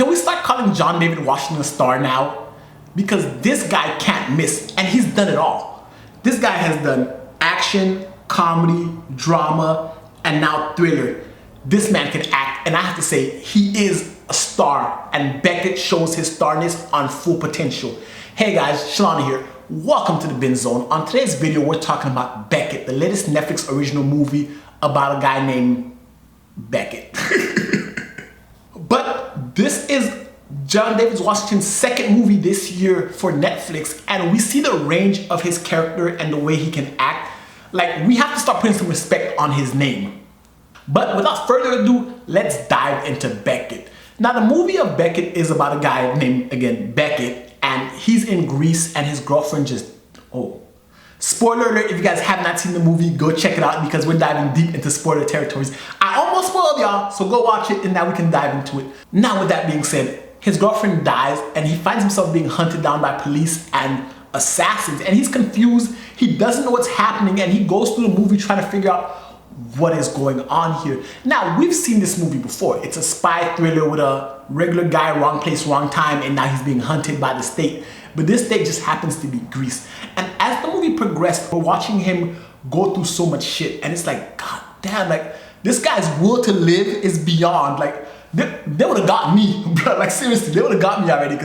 Can we start calling John David Washington a star now? Because this guy can't miss, and he's done it all. This guy has done action, comedy, drama, and now thriller. This man can act, and I have to say, he is a star, and Beckett shows his starness on full potential. Hey guys, Shalana here. Welcome to the Binge Zone. On today's video, we're talking about Beckett, the latest Netflix original movie about a guy named Beckett. But this is John David Washington's second movie this year for Netflix, and we see the range of his character and the way he can act. Like, we have to start putting some respect on his name. But without further ado, let's dive into Beckett. Now, the movie of Beckett is about a guy named, again, Beckett, and he's in Greece and his girlfriend just, Spoiler alert, if you guys have not seen the movie, go check it out because we're diving deep into spoiler territories. I almost spoiled y'all, so go watch it and now we can dive into it. Now, with that being said, his girlfriend dies and he finds himself being hunted down by police and assassins, and he's confused. He doesn't know what's happening, and he goes through the movie trying to figure out what is going on here. Now, we've seen this movie before. It's a spy thriller with a regular guy, wrong place, wrong time, and now he's being hunted by the state. But this state just happens to be Greece. And as the movie progressed, we're watching him go through so much shit, and it's like, god damn, like, this guy's will to live is beyond, like, they would have got me, bro. Like, seriously, they would have got me already.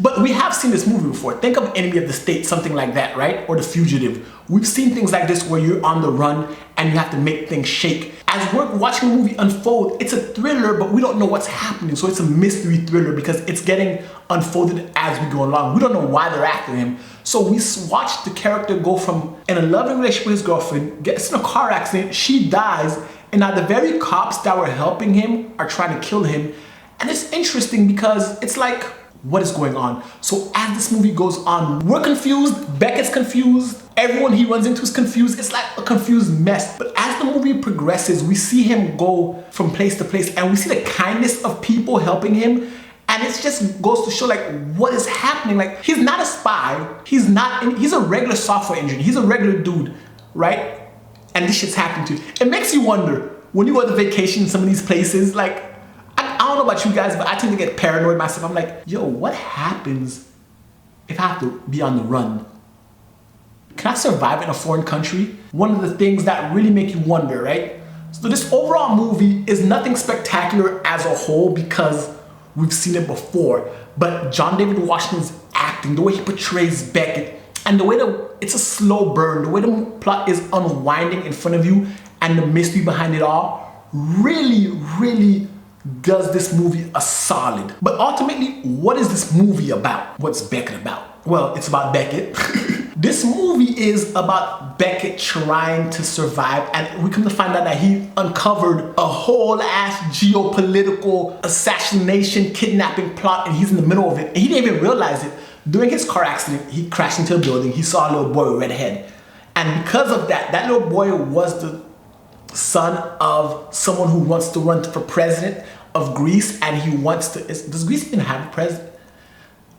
But we have seen this movie before. Think of Enemy of the State, something like that, right? Or The Fugitive. We've seen things like this where you're on the run and you have to make things shake. As we're watching the movie unfold, it's a thriller, but we don't know what's happening. So it's a mystery thriller because it's getting unfolded as we go along. We don't know why they're after him. So we watch the character go from in a loving relationship with his girlfriend, gets in a car accident, she dies, and now the very cops that were helping him are trying to kill him. And it's interesting because it's like, what is going on? So as this movie goes on, we're confused, Beckett's confused, everyone he runs into is confused. It's like a confused mess. But as the movie progresses, we see him go from place to place, and we see the kindness of people helping him. And it just goes to show, like, what is happening. Like, he's not a spy. He's a regular software engineer. He's a regular dude, right? And this shit's happening to you. It makes you wonder, when you go to vacation in some of these places, like, I don't know about you guys, but I tend to get paranoid myself. I'm like, yo, what happens if I have to be on the run? Can I survive in a foreign country? One of the things that really make you wonder, right? So this overall movie is nothing spectacular as a whole because we've seen it before. But John David Washington's acting, the way he portrays Beckett, and the way that it's a slow burn, the way the plot is unwinding in front of you, and the mystery behind it all, really does this movie a solid. But ultimately, what is this movie about? What's Beckett about? Well, it's about Beckett. This movie is about Beckett trying to survive, and we come to find out that he uncovered a whole ass geopolitical assassination, kidnapping plot, and he's in the middle of it, and he didn't even realize it. During his car accident, he crashed into a building. He saw a little boy with red head, and because of that, that little boy was the son of someone who wants to run for president of Greece, and he wants to, does Greece even have a president?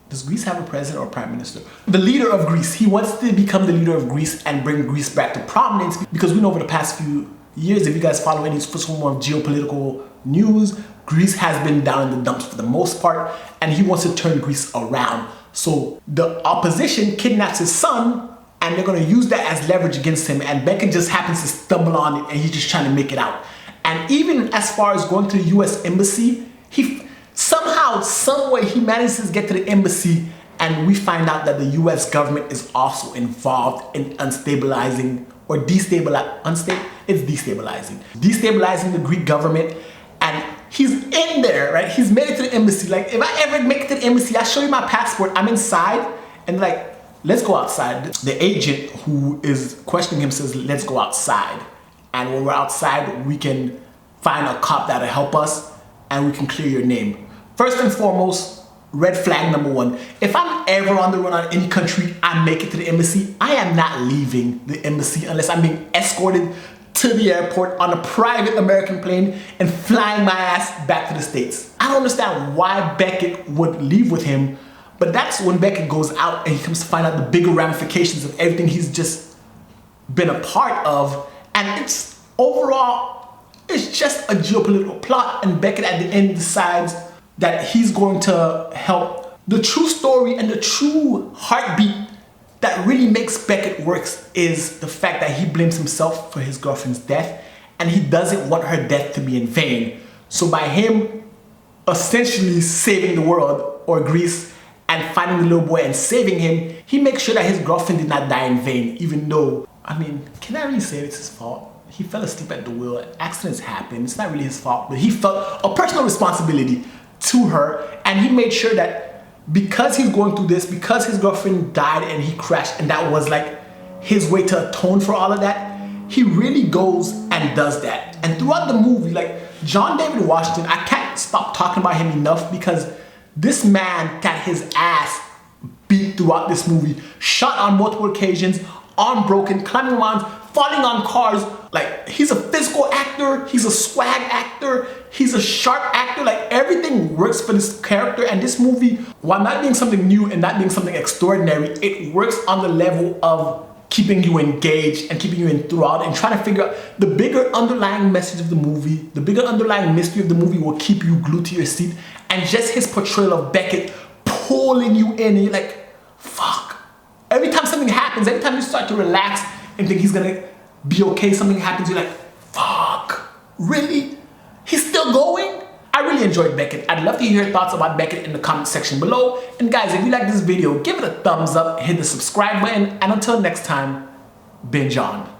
Does Greece have a president or prime minister? The leader of Greece. He wants to become the leader of Greece and bring Greece back to prominence, because we know over the past few years, if you guys follow any form of geopolitical news, Greece has been down in the dumps for the most part, and he wants to turn Greece around. So the opposition kidnaps his son, and they're going to use that as leverage against him, and Beckett just happens to stumble on it, and he's just trying to make it out. And even as far as going to the US embassy, he somehow, some way, he manages to get to the embassy, and we find out that the US government is also involved in destabilizing the Greek government. And he's in there, right? He's made it to the embassy. Like, if I ever make it to the embassy, I show you my passport, I'm inside, and like, let's go outside. The agent who is questioning him says, let's go outside. And when we're outside, we can find a cop that'll help us, and we can clear your name. First and foremost, red flag number one. If I'm ever on the run on any country, I make it to the embassy, I am not leaving the embassy unless I'm being escorted to the airport on a private American plane and flying my ass back to the States. I don't understand why Beckett would leave with him, but that's when Beckett goes out and he comes to find out the bigger ramifications of everything he's just been a part of. And it's overall, it's just a geopolitical plot, and Beckett at the end decides that he's going to help. The true story and the true heartbeat that really makes Beckett works is the fact that he blames himself for his girlfriend's death, and he doesn't want her death to be in vain. So by him essentially saving the world, or Greece, and finding the little boy and saving him, he makes sure that his girlfriend did not die in vain, even though, I mean, can I really say it's his fault? He fell asleep at the wheel, accidents happen, it's not really his fault, but he felt a personal responsibility to her, and he made sure that because he's going through this, because his girlfriend died and he crashed, and that was like his way to atone for all of that, he really goes and does that. And throughout the movie, like, John David Washington, I can't stop talking about him enough, because this man got his ass beat throughout this movie, shot on multiple occasions, arm broken, climbing mountains, falling on cars. Like, he's a physical actor, he's a swag actor, he's a sharp actor. Like, everything works for this character, and this movie, while not being something new and not being something extraordinary, it works on the level of keeping you engaged and keeping you enthralled and trying to figure out the bigger underlying message of the movie, the bigger underlying mystery of the movie will keep you glued to your seat. And just his portrayal of Beckett pulling you in, and you're like, fuck. Every time something happens, every time you start to relax and think he's gonna be okay, something happens, you're like, fuck, really? He's still going? I really enjoyed Beckett. I'd love to hear your thoughts about Beckett in the comment section below. And guys, if you like this video, give it a thumbs up, hit the subscribe button, and until next time, binge on.